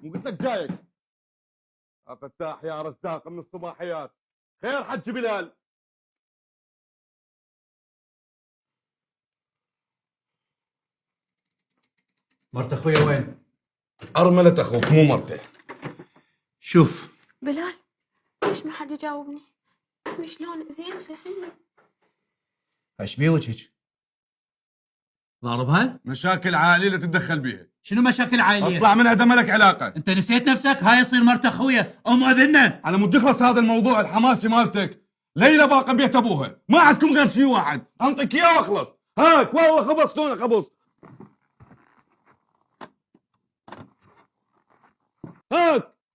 مو قلت لك جايك؟ يا فتاح يا رزاق من الصباحيات. خير حج بلال؟ مرت اخويا وين؟ أرملة أخوك مو مرته. شوف بلال، ليش ما حد يجاوبني؟ شلون زين فهمني. ايش بيه وجهك؟ ضاربها؟ مشاكل عائلية لا تتدخل بيها. شنو مشاكل عائلية؟ اطلع منها دم لك علاقة. انت نسيت نفسك؟ هاي يصير مرت اخويا ام ابننا. على مود يخلص هذا الموضوع الحماسي مالتك. ليلى باقة بيت ابوها، ما عندكم غير شيء واحد، انطيك اياه واخلص. هاك والله خبصتونا خبص.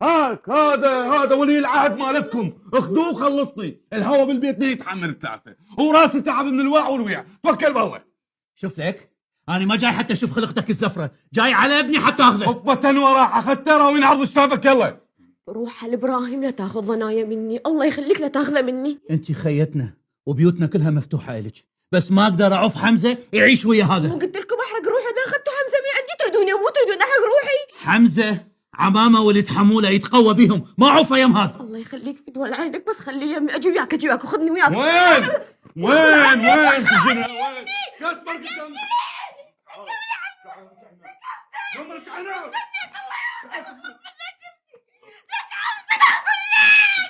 هاك هذا ولي العهد مالتكم، اخذوه وخلصني. الهوا بالبيت ما يتحمل الثلاثة، وراسي تعب من الواع والويع. توكل بالله. شوف لك، انا ما جاي حتى اشوف خلقتك الزفرة، جاي على ابني حتى اخذه. خطة وراح اخذته راوين عرض شتافك. يلا روح على ابراهيم لا تاخذ ضنايا مني، الله يخليك لا تاخذه مني. انت خيتنا وبيوتنا كلها مفتوحة إلك، بس ما اقدر اعوف حمزة يعيش ويا مو هذا. قلت لكم احرق روحي اذا اخذتوا حمزه من عندي؟ تردوني مو تردون احرق روحي؟ حمزة عمامة ولد حمولة يتقوى بهم، ما عوفه يم هذا. الله يخليك في دول عينك، بس خليه يمي اجي وياك وخذني وياك. وين تجينا وين؟ كسبر قدام.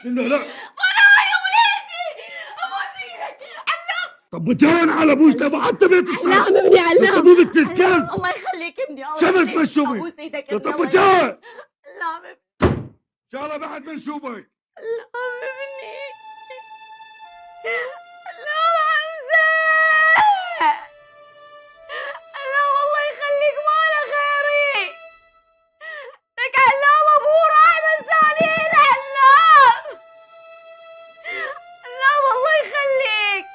لا ورايا وليدي ابوس ايدك. علام طب وجان على ابوش تبع حتى بيت الصلاة. علام ابني علام. ابو بنت الكلب. الله يخليك ابني. الله شمس يخليك. ما تشوفي. ابوس ايدك ابني. طب وجان علام ابني. ان شاء الله بعد ما نشوفك. علام ابني. علام حمزة. علام الله يخليك ماله خيري. لك علام ابوه راح مسالين. علام علام الله يخليك.